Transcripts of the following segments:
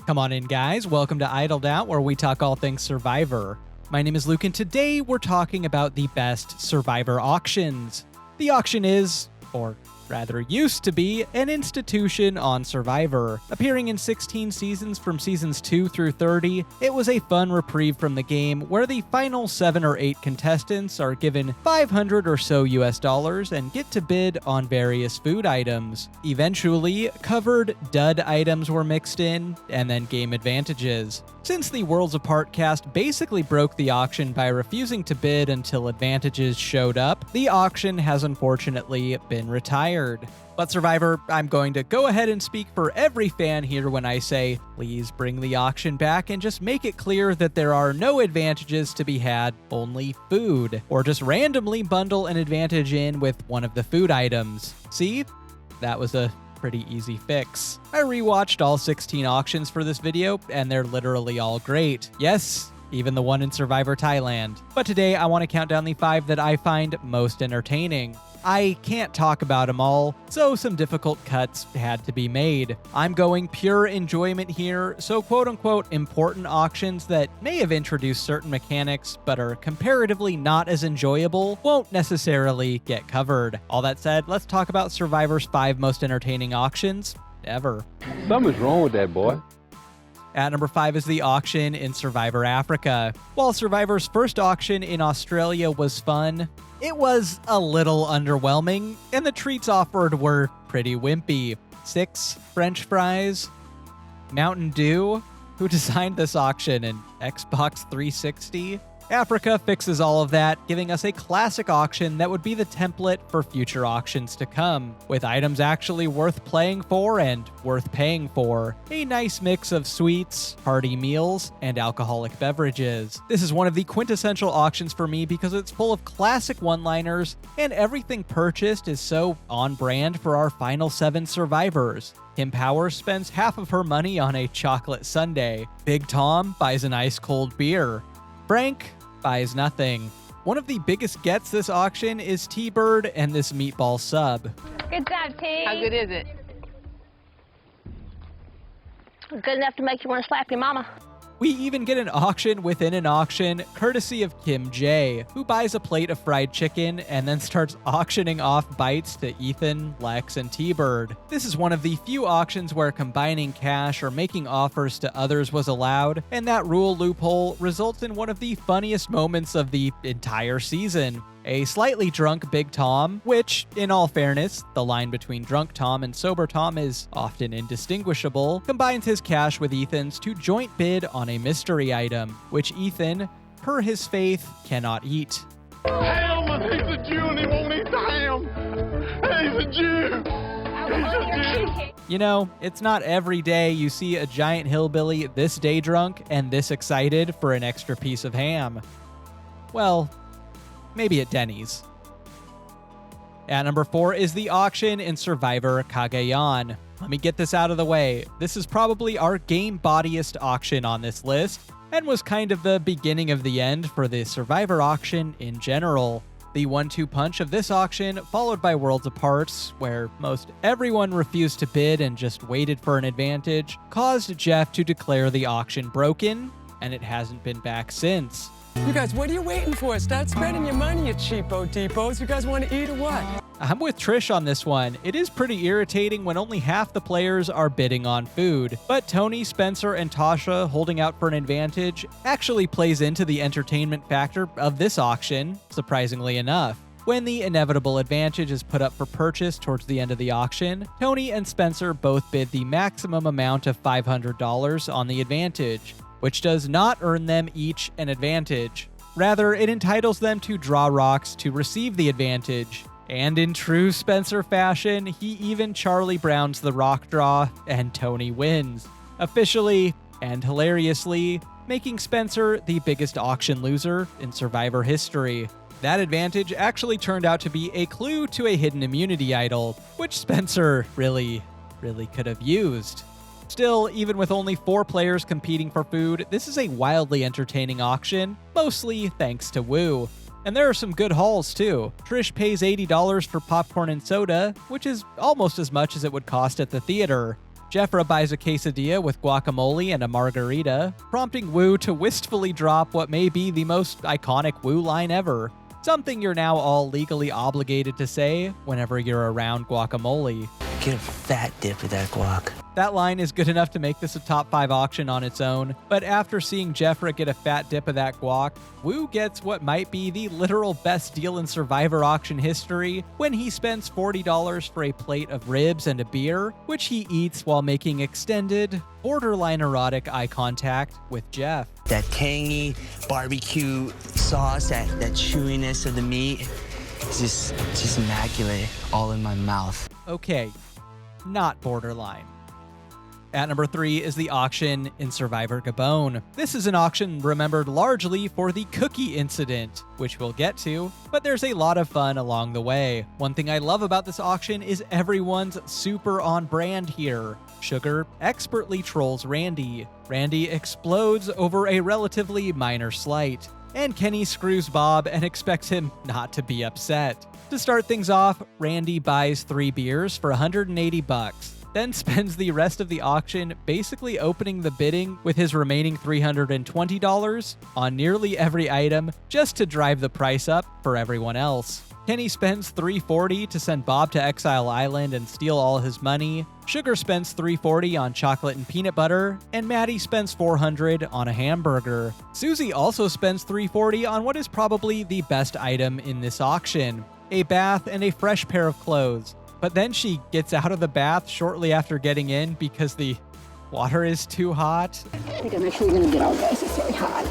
Come on in, guys. Welcome to Idled Out, where we talk all things Survivor. My name is Luke, and today we're talking about the best Survivor auctions. The auction is, or rather used to be, an institution on Survivor. Appearing in 16 seasons from seasons 2 through 30, it was a fun reprieve from the game where the final 7 or 8 contestants are given $500 or so US dollars and get to bid on various food items. Eventually, covered dud items were mixed in, and then game advantages. Since the Worlds Apart cast basically broke the auction by refusing to bid until advantages showed up, the auction has unfortunately been retired. But Survivor, I'm going to go ahead and speak for every fan here when I say, please bring the auction back and just make it clear that there are no advantages to be had, only food. Or just randomly bundle an advantage in with one of the food items. See? That was a pretty easy fix. I rewatched all 16 auctions for this video, and they're literally all great. Yes, even the one in Survivor Thailand. But today I want to count down the 5 that I find most entertaining. I can't talk about them all, so some difficult cuts had to be made. I'm going pure enjoyment here, so quote-unquote important auctions that may have introduced certain mechanics but are comparatively not as enjoyable won't necessarily get covered. All that said, let's talk about Survivor's 5 most entertaining auctions ever. Something's wrong with that boy. At number 5 is the auction in Survivor Africa. While Survivor's first auction in Australia was fun, it was a little underwhelming, and the treats offered were pretty wimpy. 6 French fries, Mountain Dew. Who designed this auction? An Xbox 360? Africa fixes all of that, giving us a classic auction that would be the template for future auctions to come, with items actually worth playing for and worth paying for. A nice mix of sweets, hearty meals, and alcoholic beverages. This is one of the quintessential auctions for me because it's full of classic one-liners, and everything purchased is so on brand for our final 7 survivors. Kim Powers spends half of her money on a chocolate sundae. Big Tom buys an ice-cold beer. Frank buys nothing. One of the biggest gets this auction is T-Bird and this meatball sub. Good job, T. How good is it? Good enough to make you want to slap your mama. We even get an auction within an auction, courtesy of Kim J, who buys a plate of fried chicken and then starts auctioning off bites to Ethan, Lex, and T-Bird. This is one of the few auctions where combining cash or making offers to others was allowed, and that rule loophole results in one of the funniest moments of the entire season. A slightly drunk Big Tom, which, in all fairness, the line between drunk Tom and sober Tom is often indistinguishable, combines his cash with Ethan's to joint bid on a mystery item, which Ethan, per his faith, cannot eat. Ham! He's a Jew and he won't eat the ham! He's a Jew! He's a Jew! You know, it's not every day you see a giant hillbilly this day drunk and this excited for an extra piece of ham. Well, maybe at Denny's. At number 4 is the auction in Survivor Kageyan. Let me get this out of the way. This is probably our game-bodiest auction on this list, and was kind of the beginning of the end for the Survivor auction in general. The 1-2 punch of this auction, followed by Worlds Apart, where most everyone refused to bid and just waited for an advantage, caused Jeff to declare the auction broken, and it hasn't been back since. You guys, what are you waiting for? Start spending your money, you cheapo depots. You guys want to eat or what? I'm with Trish on this one. It is pretty irritating when only half the players are bidding on food. But Tony, Spencer, and Tasha holding out for an advantage actually plays into the entertainment factor of this auction, surprisingly enough. When the inevitable advantage is put up for purchase towards the end of the auction, Tony and Spencer both bid the maximum amount of $500 on the advantage, which does not earn them each an advantage. Rather, it entitles them to draw rocks to receive the advantage. And in true Spencer fashion, he even Charlie Browns the rock draw, and Tony wins. Officially, and hilariously, making Spencer the biggest auction loser in Survivor history. That advantage actually turned out to be a clue to a hidden immunity idol, which Spencer really could have used. Still, even with only 4 players competing for food, this is a wildly entertaining auction, mostly thanks to Woo. And there are some good hauls too. Trish pays $80 for popcorn and soda, which is almost as much as it would cost at the theater. Jeffra buys a quesadilla with guacamole and a margarita, prompting Wu to wistfully drop what may be the most iconic Wu line ever. Something you're now all legally obligated to say whenever you're around guacamole. Get a fat dip of that guac. That line is good enough to make this a top 5 auction on its own, but after seeing Jeffra get a fat dip of that guac, Wu gets what might be the literal best deal in Survivor auction history when he spends $40 for a plate of ribs and a beer, which he eats while making extended, borderline erotic eye contact with Jeff. That tangy barbecue sauce, that chewiness of the meat, is just immaculate all in my mouth. Okay, not borderline. At number 3 is the auction in Survivor Gabon. This is an auction remembered largely for the cookie incident, which we'll get to, but there's a lot of fun along the way. One thing I love about this auction is everyone's super on brand here. Sugar expertly trolls Randy. Randy explodes over a relatively minor slight. And Kenny screws Bob and expects him not to be upset. To start things off, Randy buys 3 beers for $180. Then spends the rest of the auction basically opening the bidding with his remaining $320 on nearly every item just to drive the price up for everyone else. Kenny spends $340 to send Bob to Exile Island and steal all his money. Sugar spends $340 on chocolate and peanut butter, and Maddie spends $400 on a hamburger. Susie also spends $340 on what is probably the best item in this auction, a bath and a fresh pair of clothes. But then she gets out of the bath shortly after getting in because the water is too hot. You gotta make sure you're gonna get out, guys. It's very hot.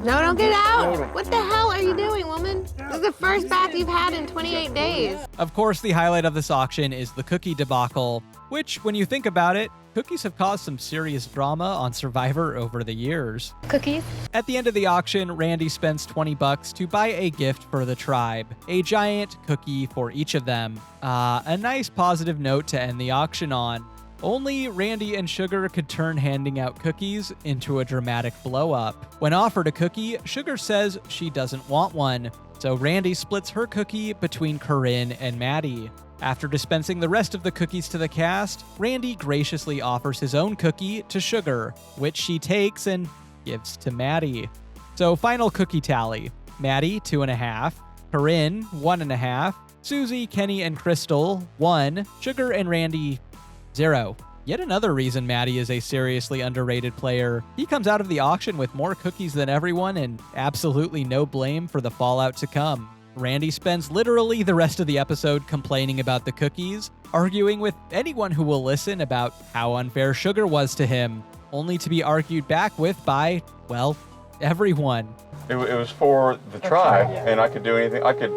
No, don't get out. What the hell are you doing, woman? This is the first bath you've had in 28 days. Of course, the highlight of this auction is the cookie debacle, which, when you think about it, cookies have caused some serious drama on Survivor over the years. Cookies? At the end of the auction, Randy spends $20 to buy a gift for the tribe, a giant cookie for each of them. A nice positive note to end the auction on. Only Randy and Sugar could turn handing out cookies into a dramatic blow-up. When offered a cookie, Sugar says she doesn't want one, so Randy splits her cookie between Corinne and Maddie. After dispensing the rest of the cookies to the cast, Randy graciously offers his own cookie to Sugar, which she takes and gives to Maddie. So final cookie tally. Maddie, 2.5. Corinne, 1.5. Susie, Kenny, and Crystal, 1. Sugar and Randy, 0. Yet another reason Maddie is a seriously underrated player. He comes out of the auction with more cookies than everyone and absolutely no blame for the fallout to come. Randy spends literally the rest of the episode complaining about the cookies, arguing with anyone who will listen about how unfair Sugar was to him, only to be argued back with by, well, everyone. It was for the tribe, and I could do anything. I could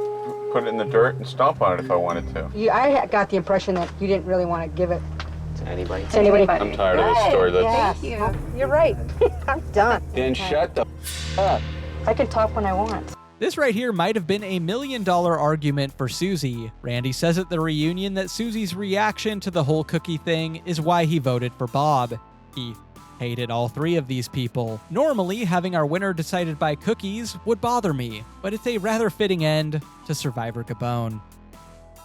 put it in the dirt and stomp on it if I wanted to. I got the impression that you didn't really want to give it To anybody? to anybody. I'm tired of this story. Let's Yeah, you're right. I'm done. then shut the up. I can talk when I want. This right here might have been a $1 million argument for Susie. Randy says at the reunion that Susie's reaction to the whole cookie thing is why he voted for Bob. He hated all 3 of these people. Normally, having our winner decided by cookies would bother me, but it's a rather fitting end to Survivor Gabon.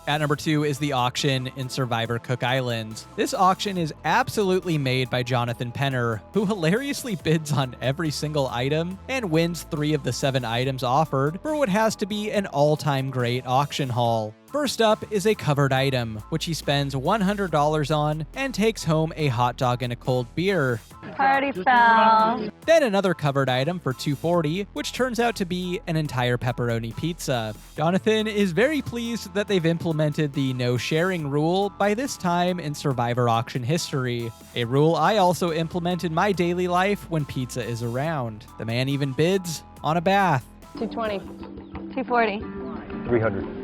At number 2 is the auction in Survivor Cook Islands. This auction is absolutely made by Jonathan Penner, who hilariously bids on every single item and wins 3 of the 7 items offered for what has to be an all-time great auction haul. First up is a covered item, which he spends $100 on and takes home a hot dog and a cold beer. Party foul. Then another covered item for $240, which turns out to be an entire pepperoni pizza. Jonathan is very pleased that they've implemented the no sharing rule by this time in Survivor auction history, a rule I also implement in my daily life when pizza is around. The man even bids on a bath. 220. 240. 300.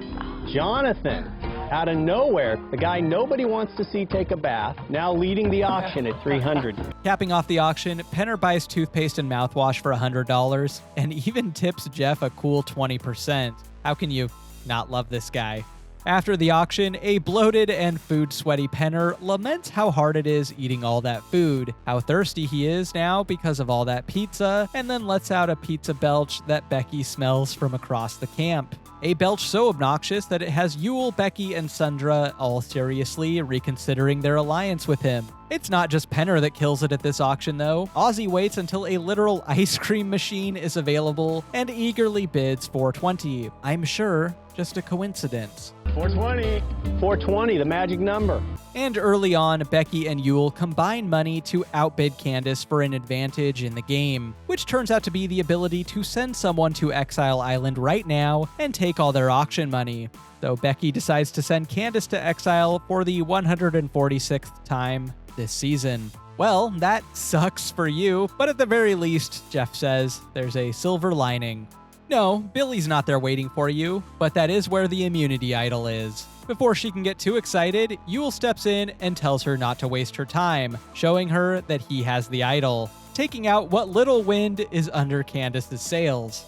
Jonathan, out of nowhere, the guy nobody wants to see take a bath, now leading the auction at 300. Capping off the auction, Penner buys toothpaste and mouthwash for $100 and even tips Jeff a cool 20%. How can you not love this guy? After the auction, a bloated and food-sweaty Penner laments how hard it is eating all that food, how thirsty he is now because of all that pizza, and then lets out a pizza belch that Becky smells from across the camp. A belch so obnoxious that it has Yule, Becky, and Sundra all seriously reconsidering their alliance with him. It's not just Penner that kills it at this auction though. Ozzy waits until a literal ice cream machine is available and eagerly bids $420. I'm sure just a coincidence. 420. 420, the magic number. And early on, Becky and Yule combine money to outbid Candace for an advantage in the game, which turns out to be the ability to send someone to Exile Island right now and take all their auction money. So Becky decides to send Candace to Exile for the 146th time this season. Well, that sucks for you, but at the very least, Jeff says, there's a silver lining. No, Billy's not there waiting for you, but that is where the immunity idol is. Before she can get too excited, Yule steps in and tells her not to waste her time, showing her that he has the idol, taking out what little wind is under Candace's sails.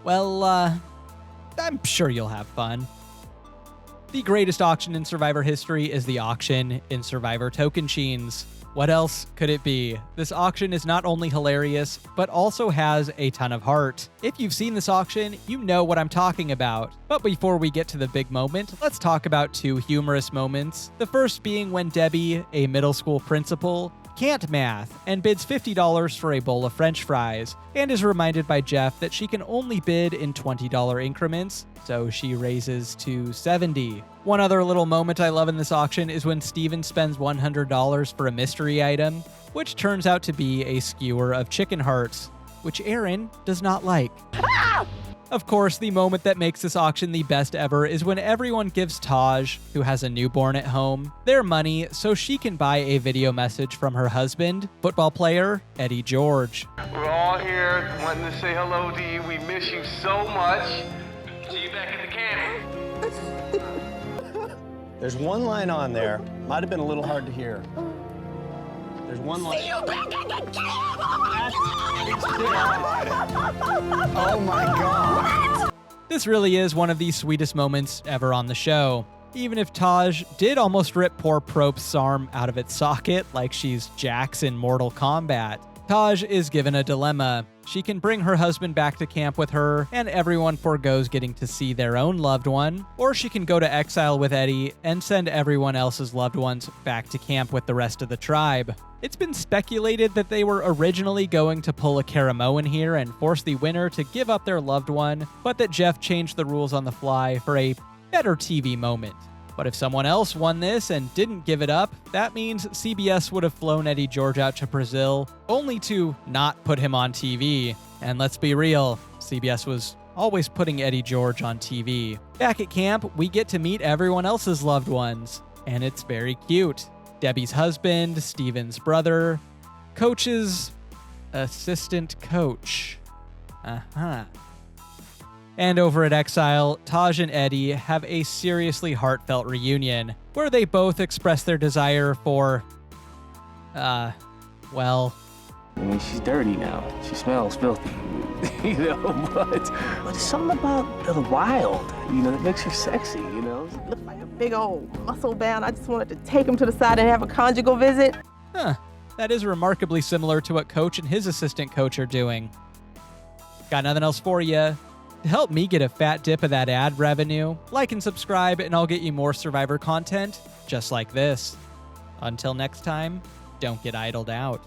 Well, I'm sure you'll have fun. The greatest auction in Survivor history is the auction in Survivor Tokensheens. What else could it be? This auction is not only hilarious, but also has a ton of heart. If you've seen this auction, you know what I'm talking about. But before we get to the big moment, let's talk about two humorous moments. The first being when Debbie, a middle school principal, can't math and bids $50 for a bowl of French fries, and is reminded by Jeff that she can only bid in $20 increments, so she raises to $70. One other little moment I love in this auction is when Steven spends $100 for a mystery item, which turns out to be a skewer of chicken hearts, which Aaron does not like. Of course, the moment that makes this auction the best ever is when everyone gives Taj, who has a newborn at home, their money so she can buy a video message from her husband, football player Eddie George. We're all here wanting to say hello to you. We miss you so much. See you back at the camp. There's one line on there. Might have been a little hard to hear. There's one line. See you back at the camp! Oh my God. This really is one of the sweetest moments ever on the show. Even if Taj did almost rip poor Probst's arm out of its socket like she's Jax in Mortal Kombat, Taj is given a dilemma. She can bring her husband back to camp with her, and everyone forgoes getting to see their own loved one, or she can go to exile with Eddie and send everyone else's loved ones back to camp with the rest of the tribe. It's been speculated that they were originally going to pull a Caramoan here and force the winner to give up their loved one, but that Jeff changed the rules on the fly for a better TV moment. But if someone else won this and didn't give it up, that means CBS would have flown Eddie George out to Brazil, only to not put him on TV. And let's be real, CBS was always putting Eddie George on TV. Back at camp, we get to meet everyone else's loved ones, and it's very cute. Debbie's husband, Steven's brother, Coach's assistant coach. And over at Exile, Taj and Eddie have a seriously heartfelt reunion, where they both express their desire for, well... I mean, she's dirty now. She smells filthy, you know, but there's something about the wild, you know, that makes her sexy, you know? Looks like a big old muscle bound. I just wanted to take him to the side and have a conjugal visit. That is remarkably similar to what Coach and his assistant coach are doing. Got nothing else for you. To help me get a fat dip of that ad revenue, like and subscribe and I'll get you more Survivor content just like this. Until next time, don't get idled out.